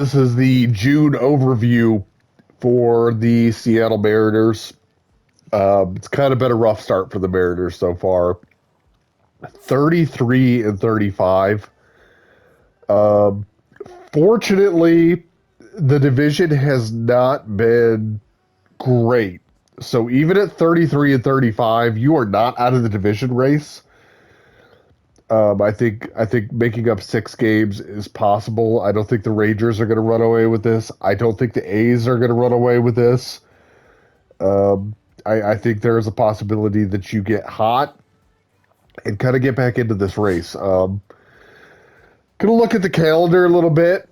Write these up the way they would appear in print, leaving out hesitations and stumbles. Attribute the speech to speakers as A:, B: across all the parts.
A: This is the June overview for the Seattle Mariners. It's kind of been a rough start for the Mariners so far. 33 and 35. Um, Fortunately, the division has not been great. So even at 33 and 35, you are not out of the division race. I think making up 6 games is possible. I don't think the Rangers are going to run away with this. I don't think the A's are going to run away with this. I think there is a possibility that you get hot and kind of get back into this race. Gonna look at the calendar a little bit.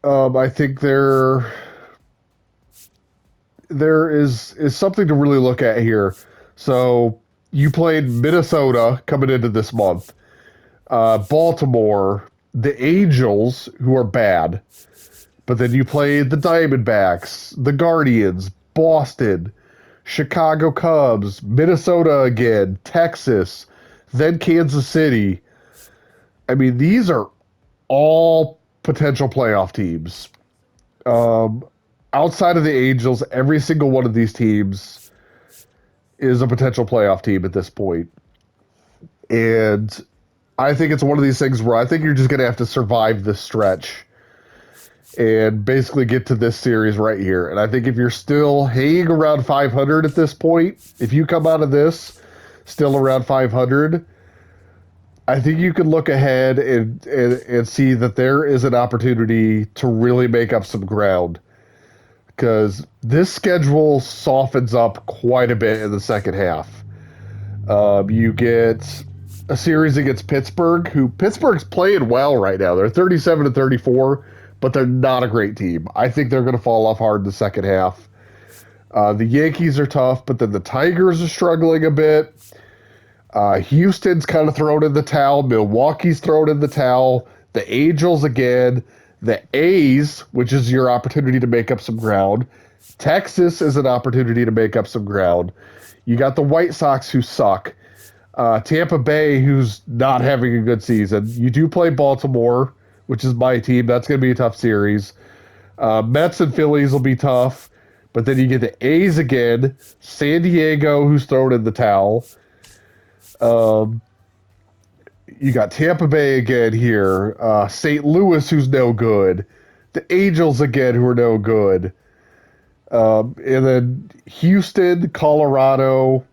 A: I think there is something to really look at here. So you played Minnesota coming into this month, Baltimore, the Angels, who are bad, but then you played the Diamondbacks, the Guardians, Boston, Chicago Cubs, Minnesota again, Texas, then Kansas City. I mean, these are all potential playoff teams. Um, Outside of the Angels, every single one of these teams is a potential playoff team at this point. And I think it's one of these things where I think you're just going to have to survive this stretch and basically get to this series right here. And I think if you're still hanging around 500 at this point, if you come out of this still around 500, I think you can look ahead and see that there is an opportunity to really make up some ground because this schedule softens up quite a bit in the second half. You get a series against Pittsburgh, who Pittsburgh's playing well right now. They're 37 to 34, but they're not a great team. I think they're going to fall off hard in the second half. The Yankees are tough, but then the Tigers are struggling a bit. Houston's kind of thrown in the towel. Milwaukee's thrown in the towel. The Angels again. The A's, which is your opportunity to make up some ground. Texas is an opportunity to make up some ground. You got the White Sox, who suck. Tampa Bay, who's not having a good season. You do play Baltimore, which is my team. That's going to be a tough series. Mets and Phillies will be tough. But then you get the A's again. San Diego, who's thrown in the towel. You got Tampa Bay again here. St. Louis, who's no good. The Angels again, who are no good. And then Houston, Colorado,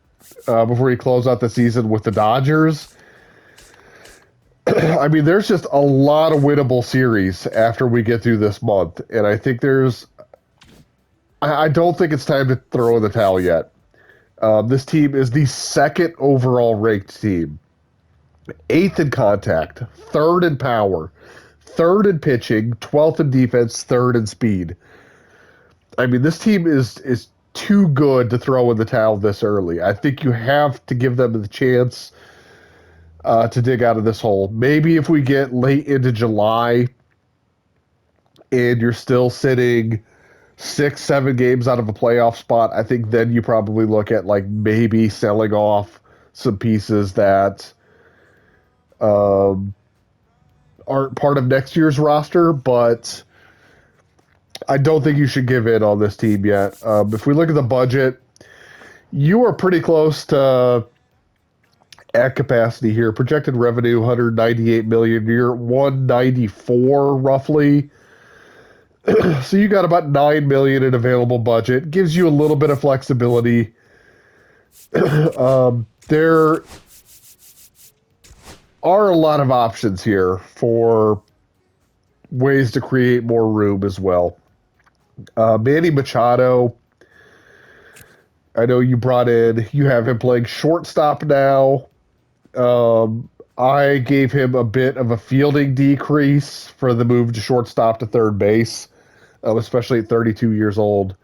A: before you close out the season with the Dodgers. I mean, there's just a lot of winnable series after we get through this month. And I think I don't think it's time to throw in the towel yet. This team is the second overall ranked team. 8th in contact, 3rd in power, 3rd in pitching, 12th in defense, 3rd in speed. I mean, this team is too good to throw in the towel this early. I think you have to give them the chance to dig out of this hole. Maybe if we get late into July and you're still sitting 6, 7 games out of a playoff spot, I think then you probably look at like maybe selling off some pieces that aren't part of next year's roster, but I don't think you should give in on this team yet. If we look at the budget, you are pretty close to at capacity here. Projected revenue 198 million. You're at 194 roughly. So you got about 9 million in available budget. Gives you a little bit of flexibility. There are a lot of options here for ways to create more room as well. Manny Machado, I know you brought in, you have him playing shortstop now. I gave him a bit of a fielding decrease for the move to shortstop to third base, especially at 32 years old.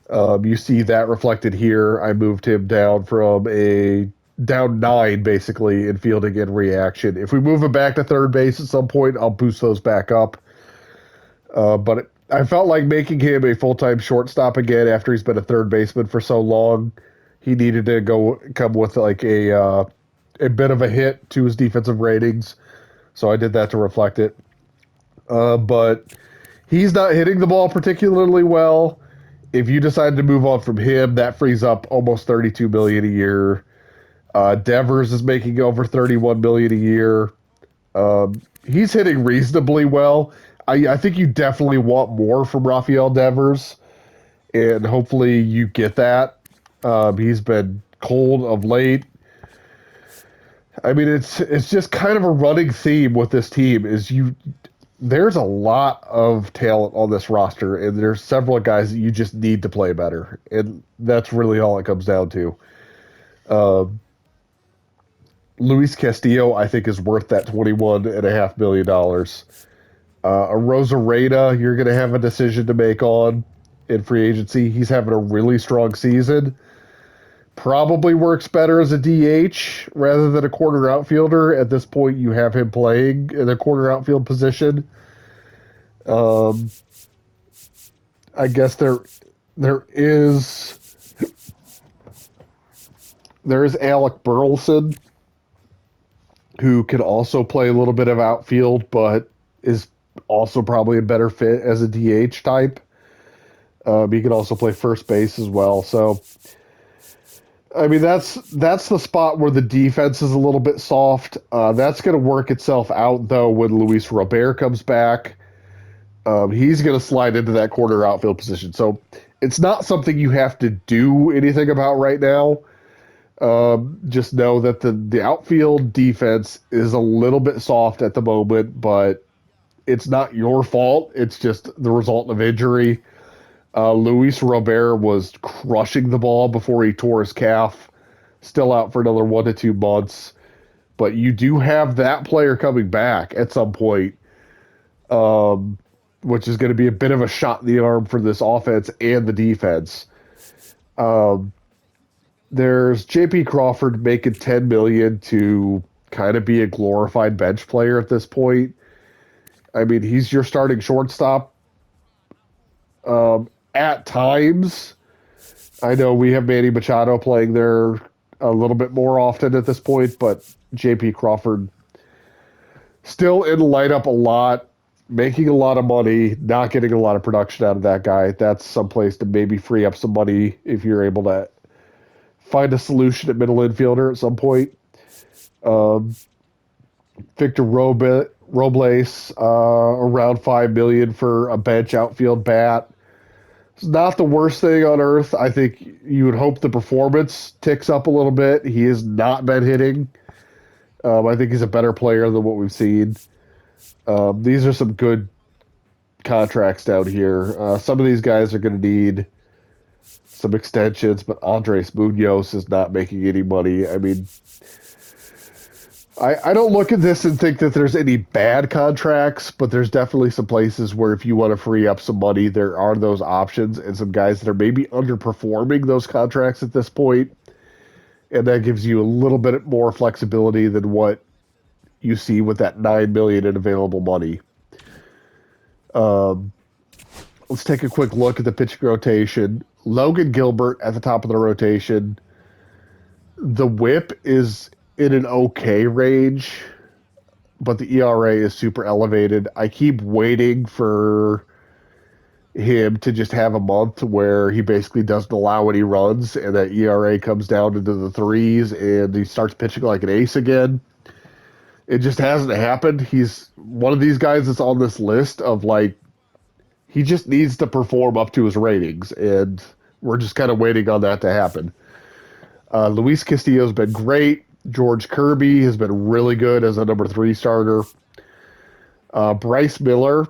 A: You see that reflected here. I moved him down from a down 9 basically in fielding and reaction. If we move him back to third base at some point, I'll boost those back up. But I felt like making him a full-time shortstop again after he's been a third baseman for so long. He needed to come with like a bit of a hit to his defensive ratings, so I did that to reflect it. But He's not hitting the ball particularly well. If you decide to move on from him, that frees up almost 32 million a year. Devers is making over 31 million a year. He's hitting reasonably well. I think you definitely want more from Rafael Devers, and hopefully you get that. He's been cold of late. I mean, it's just kind of a running theme with this team. There's a lot of talent on this roster, and there's several guys that you just need to play better, and that's really all it comes down to. Uh, Luis Castillo, I think, is worth that $21.5 million. A Rosarena, you're going to have a decision to make on in free agency. He's having a really strong season. Probably works better as a DH rather than a corner outfielder. At this point, you have him playing in a corner outfield position. Um, I guess there is Alec Burleson, who can also play a little bit of outfield, but is also probably a better fit as a DH type. He can also play first base as well. So, I mean, that's the spot where the defense is a little bit soft. That's going to work itself out, though, when Luis Robert comes back. He's going to slide into that corner outfield position. So it's not something you have to do anything about right now. Just know that the outfield defense is a little bit soft at the moment, but it's not your fault. It's just the result of injury. Luis Robert was crushing the ball before he tore his calf. Still out for another 1 to 2 months. But you do have that player coming back at some point, which is going to be a bit of a shot in the arm for this offense and the defense. There's J.P. Crawford making $10 million to kind of be a glorified bench player at this point. I mean, he's your starting shortstop. At times, I know we have Manny Machado playing there a little bit more often at this point, but J.P. Crawford still in the lineup a lot, making a lot of money, not getting a lot of production out of that guy. That's someplace to maybe free up some money if you're able to find a solution at middle infielder at some point. Victor Robles, around $5 million for a bench outfield bat. It's not the worst thing on earth. I think you would hope the performance ticks up a little bit. He has not been hitting. I think he's a better player than what we've seen. These are some good contracts down here. Some of these guys are going to need some extensions, but Andres Munoz is not making any money. I mean, I don't look at this and think that there's any bad contracts, but there's definitely some places where if you want to free up some money, there are those options and some guys that are maybe underperforming those contracts at this point, and that gives you a little bit more flexibility than what you see with that $9 million in available money. Let's take a quick look at the pitching rotation. Logan Gilbert at the top of the rotation. The WHIP is in an okay range, but the ERA is super elevated. I keep waiting for him to just have a month where he basically doesn't allow any runs and that ERA comes down into the threes and he starts pitching like an ace again. It just hasn't happened. He's one of these guys that's on this list of like, he just needs to perform up to his ratings, and we're just kind of waiting on that to happen. Luis Castillo's been great. George Kirby has been really good as a number 3 starter. Bryce Miller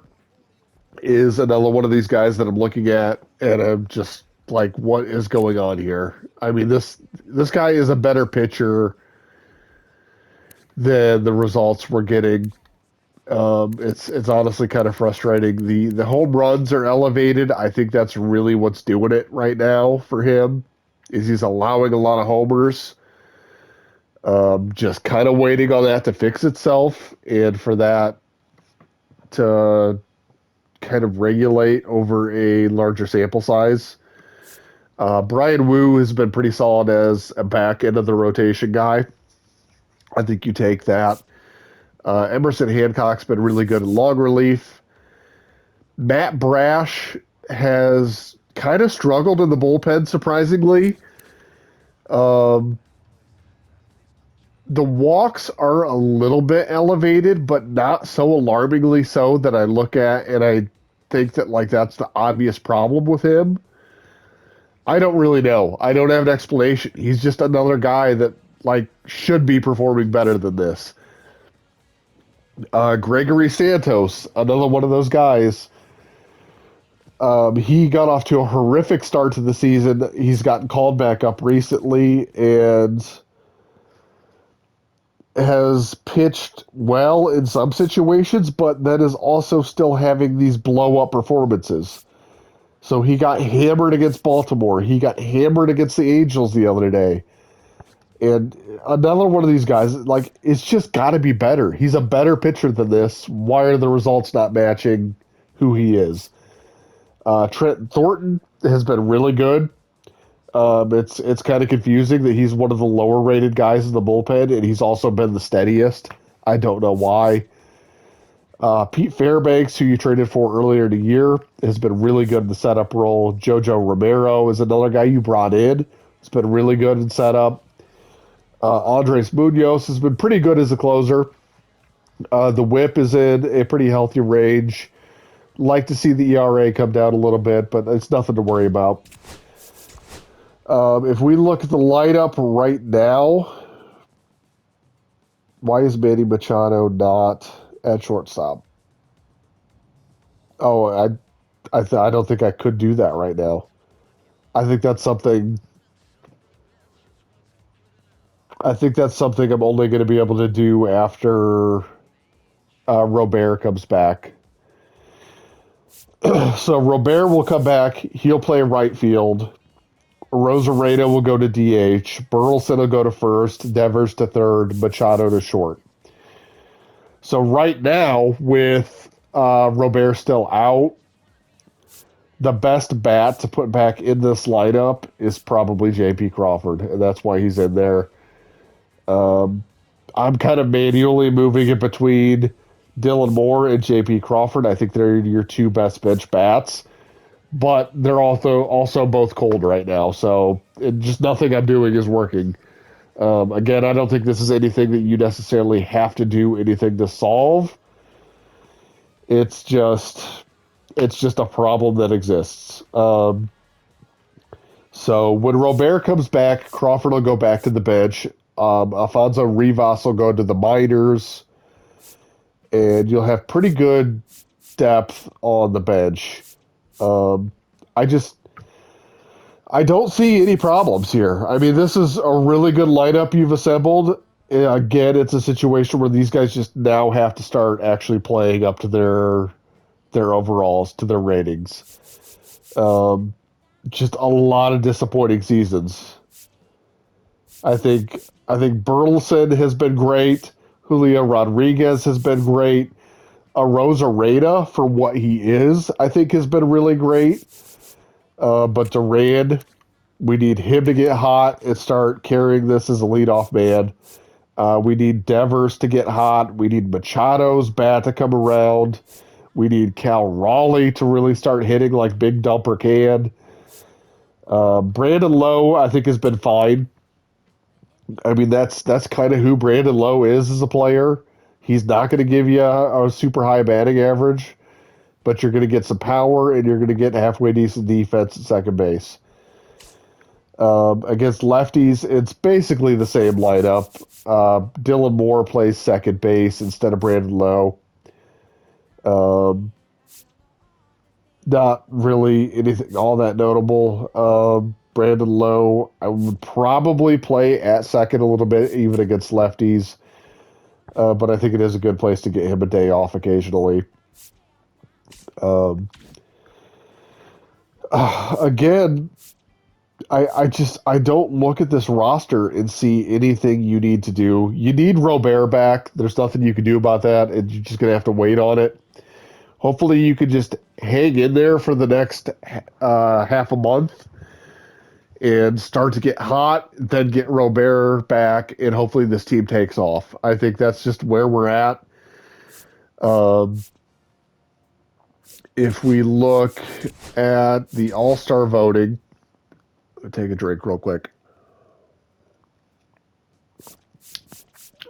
A: is another one of these guys that I'm looking at, and I'm just like, what is going on here? I mean, this guy is a better pitcher than the results we're getting. It's honestly kind of frustrating. The home runs are elevated. I think that's really what's doing it right now for him, is he's allowing a lot of homers. Just kind of waiting on that to fix itself and for that to kind of regulate over a larger sample size. Brian Wu has been pretty solid as a back end of the rotation guy. I think you take that. Emerson Hancock's been really good in long relief. Matt Brash has kind of struggled in the bullpen, surprisingly. Um, the walks are a little bit elevated, but not so alarmingly so that I look at and I think that like that's the obvious problem with him. I don't really know. I don't have an explanation. He's just another guy that like should be performing better than this. Gregory Santos, another one of those guys. He got off to a horrific start to the season. He's gotten called back up recently and has pitched well in some situations, but then is also still having these blow up performances. So he got hammered against Baltimore. He got hammered against the Angels the other day. And another one of these guys, like, it's just got to be better. He's a better pitcher than this. Why are the results not matching who he is? Trent Thornton has been really good. It's kind of confusing that he's one of the lower rated guys in the bullpen, and he's also been the steadiest. I don't know why. Pete Fairbanks, who you traded for earlier in the year, has been really good in the setup role. Jojo Romero is another guy you brought in. He's been really good in setup. Andres Munoz has been pretty good as a closer. The whip is in a pretty healthy range. Like to see the ERA come down a little bit, but it's nothing to worry about. If we look at the lineup right now, why is Manny Machado not at shortstop? Oh, I don't think I could do that right now. I think that's something. I think that's something I'm only going to be able to do after Robert comes back. So Robert will come back. He'll play right field. Rosarena will go to DH. Burleson will go to first. Devers to third. Machado to short. So right now, with Robert still out, the best bat to put back in this lineup is probably J.P. Crawford, and that's why he's in there. I'm kind of manually moving it between Dylan Moore and J.P. Crawford. I think they're your two best bench bats, but they're also both cold right now, so just nothing I'm doing is working. Again, I don't think this is anything that you necessarily have to do anything to solve. It's just a problem that exists. So when Robert comes back, Crawford will go back to the bench. Alfonso Rivas will go to the minors, and you'll have pretty good depth on the bench. I don't see any problems here. I mean, this is a really good lineup you've assembled. Again, it's a situation where these guys just now have to start actually playing up to their overalls, to their ratings. Just a lot of disappointing seasons. I think Burleson has been great. Julio Rodriguez has been great. Rosarena, for what he is, I think has been really great. But Duran, we need him to get hot and start carrying this as a leadoff man. We need Devers to get hot. We need Machado's bat to come around. We need Cal Raleigh to really start hitting like Big Dumper can. Brandon Lowe, I think, has been fine. I mean, that's kind of who Brandon Lowe is as a player. He's not going to give you a super high batting average, but you're going to get some power and you're going to get halfway decent defense at second base. Against lefties, it's basically the same lineup. Dylan Moore plays second base instead of Brandon Lowe. Not really anything all that notable. Brandon Lowe, I would probably play at second a little bit, even against lefties. But I think it is a good place to get him a day off occasionally. Again, I don't look at this roster and see anything you need to do. You need Robert back. There's nothing you can do about that, and you're just gonna have to wait on it. Hopefully, you could just hang in there for the next half a month and start to get hot, then get Robert back, and hopefully this team takes off. I think that's just where we're at. If we look at the All-Star voting, take a drink real quick.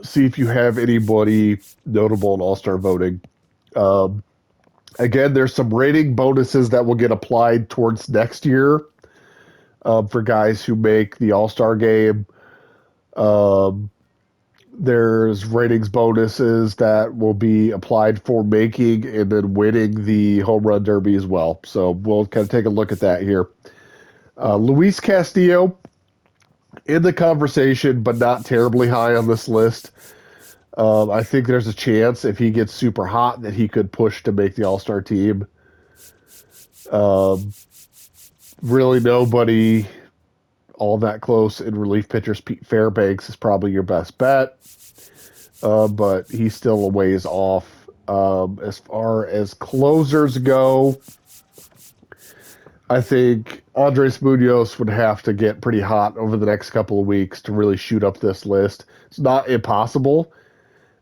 A: See if you have anybody notable in All-Star voting. Um, Again, there's some rating bonuses that will get applied towards next year for guys who make the All-Star game. Um, there's ratings bonuses that will be applied for making and then winning the home run derby as well. So we'll kind of take a look at that here. Luis Castillo in the conversation, but not terribly high on this list. I think there's a chance if he gets super hot that he could push to make the All-Star team. Um, really nobody all that close in relief pitchers. Pete Fairbanks is probably your best bet, but he's still a ways off. As far as closers go, I think Andres Munoz would have to get pretty hot over the next couple of weeks to really shoot up this list. It's not impossible.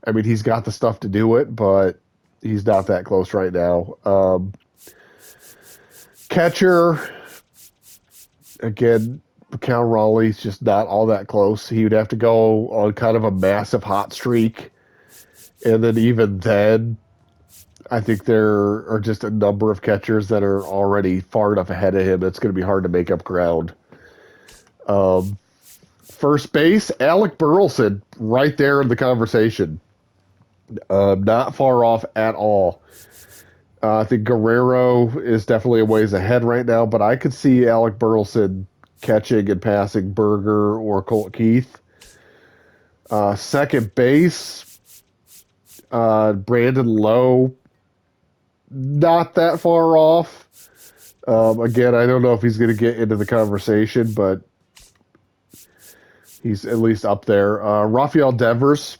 A: I mean, he's got the stuff to do it, but he's not that close right now. Catcher, again, Cal Raleigh's just not all that close. He would have to go on kind of a massive hot streak. And then even then, I think there are just a number of catchers that are already far enough ahead of him. It's going to be hard to make up ground. First base, Alec Burleson, right there in the conversation. Not far off at all. I think Guerrero is definitely a ways ahead right now, but I could see Alec Burleson catching and passing Berger or Colt Keith. Second base, Brandon Lowe, not that far off. Again, I don't know if he's going to get into the conversation, but he's at least up there. Rafael Devers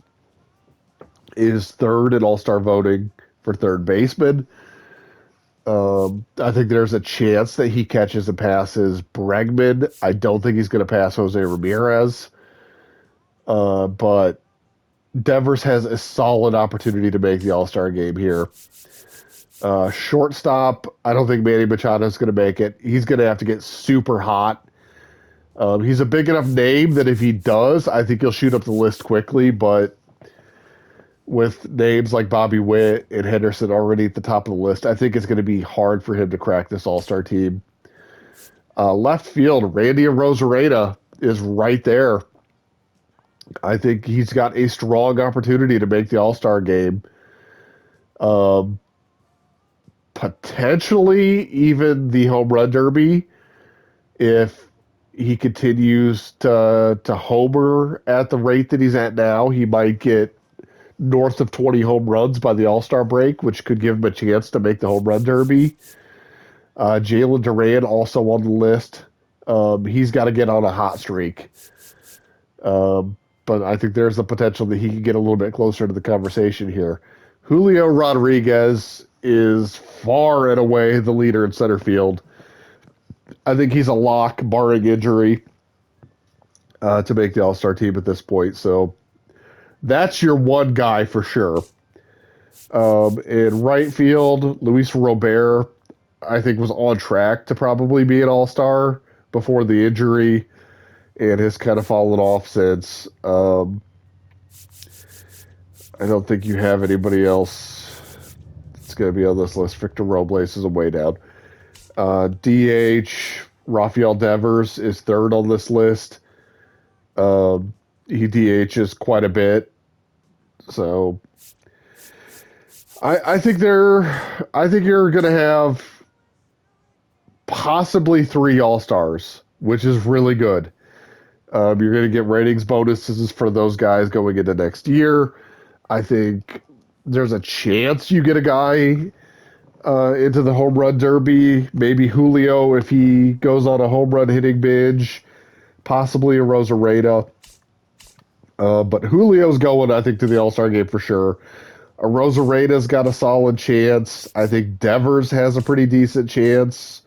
A: is third in All-Star voting for third baseman. I think there's a chance that he catches and passes Bregman. I don't think he's going to pass Jose Ramirez. But Devers has a solid opportunity to make the All-Star game here. Shortstop, I don't think Manny Machado is going to make it. He's going to have to get super hot. He's a big enough name that if he does, I think he'll shoot up the list quickly, but with names like Bobby Witt and Henderson already at the top of the list, I think it's going to be hard for him to crack this All-Star team. Left field, Randy Arozarena is right there. I think he's got a strong opportunity to make the All-Star game. Potentially even the home run derby if he continues to homer at the rate that he's at now. He might get north of 20 home runs by the All-Star break, which could give him a chance to make the home run derby. Jalen Duran also on the list. He's got to get on a hot streak. But I think there's the potential that he can get a little bit closer to the conversation here. Julio Rodriguez is far and away the leader in center field. I think he's a lock, barring injury, to make the All-Star team at this point. So that's your one guy for sure. In right field, Luis Robert, I think, was on track to probably be an All-Star before the injury and has kind of fallen off since. I don't think you have anybody else that's going to be on this list. Victor Robles is a way down. DH, Rafael Devers is third on this list. He DHs quite a bit. So I think you're going to have possibly 3 All-Stars, which is really good. You're going to get ratings bonuses for those guys going into next year. I think there's a chance you get a guy into the home run derby. Maybe Julio if he goes on a home run hitting binge. Possibly a Rosareda. But Julio's going, I think, to the All-Star game for sure. Rosareda's got a solid chance. I think Devers has a pretty decent chance.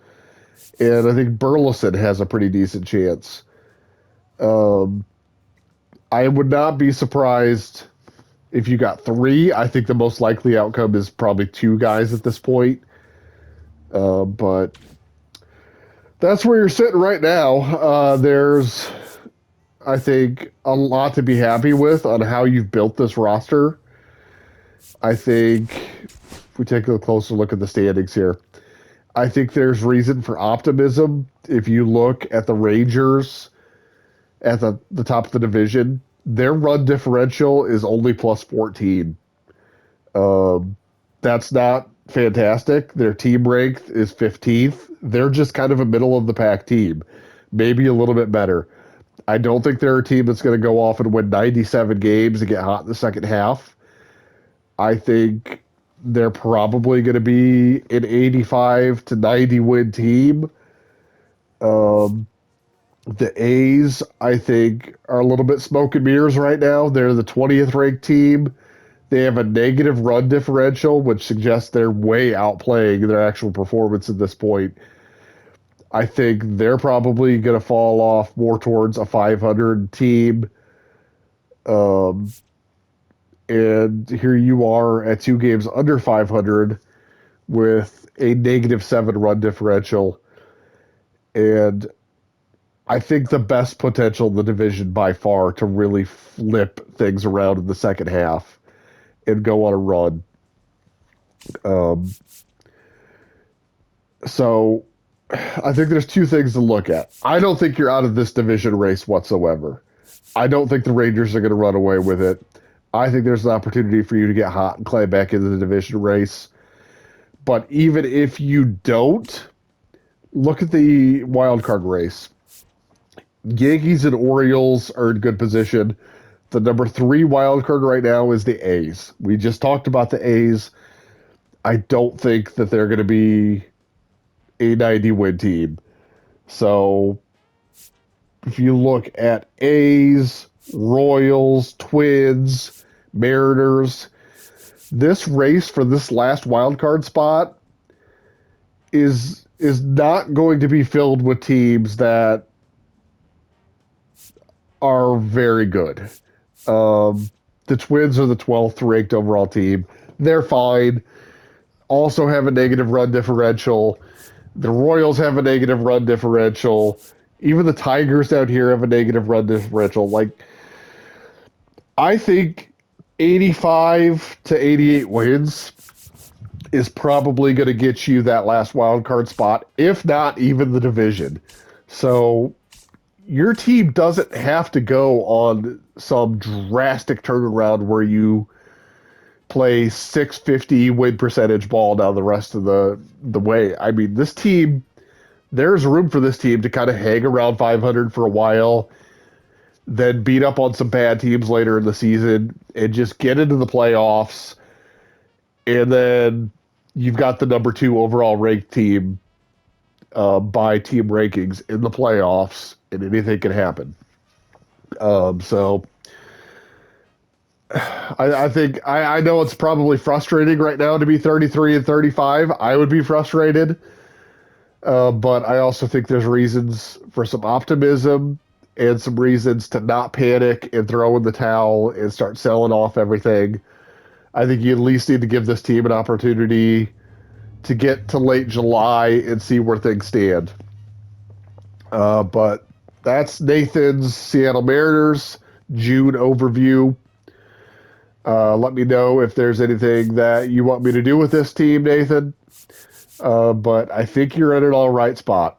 A: And I think Burleson has a pretty decent chance. I would not be surprised if you got 3. I think the most likely outcome is probably 2 guys at this point. But that's where you're sitting right now. There's, I think, a lot to be happy with on how you've built this roster. I think if we take a closer look at the standings here, I think there's reason for optimism. If you look at the Rangers at the top of the division, their run differential is only plus 14. Um, that's not fantastic. Their team rank is 15th. They're just kind of a middle of the pack team, maybe a little bit better. I don't think they're a team that's going to go off and win 97 games and get hot in the second half. I think they're probably going to be an 85 to 90 win team. Um, the A's, I think, are a little bit smoke and mirrors right now. They're the 20th ranked team. They have a negative run differential, which suggests they're way outplaying their actual performance at this point. I think they're probably going to fall off more towards a 500 team. Um, and here you are at 2 games under 500 with a -7 run differential. And I think the best potential in the division by far to really flip things around in the second half and go on a run. Um, so I think there's two things to look at. I don't think you're out of this division race whatsoever. I don't think the Rangers are going to run away with it. I think there's an opportunity for you to get hot and climb back into the division race. But even if you don't, look at the wild card race. Yankees and Orioles are in good position. The number 3 wild card right now is the A's. We just talked about the A's. I don't think that they're going to be a 90 win team. So if you look at A's, Royals, Twins, Mariners, this race for this last wild card spot is not going to be filled with teams that are very good. The Twins are the 12th ranked overall team. They're fine. Also have a negative run differential. The Royals have a negative run differential. Even the Tigers down here have a negative run differential. Like, I think 85 to 88 wins is probably going to get you that last wild card spot, if not even the division. So your team doesn't have to go on some drastic turnaround where you play 650 win percentage ball down the rest of the way. I mean, this team, there's room for this team to kind of hang around 500 for a while, then beat up on some bad teams later in the season and just get into the playoffs. And then you've got the number 2 overall ranked team by team rankings in the playoffs, and anything can happen. So I think I know it's probably frustrating right now to be 33 and 35. I would be frustrated, but I also think there's reasons for some optimism and some reasons to not panic and throw in the towel and start selling off everything. I think you at least need to give this team an opportunity to get to late July and see where things stand. But that's Nathan's Seattle Mariners June overview. Let me know if there's anything that you want me to do with this team, Nathan. But I think you're in an all right spot.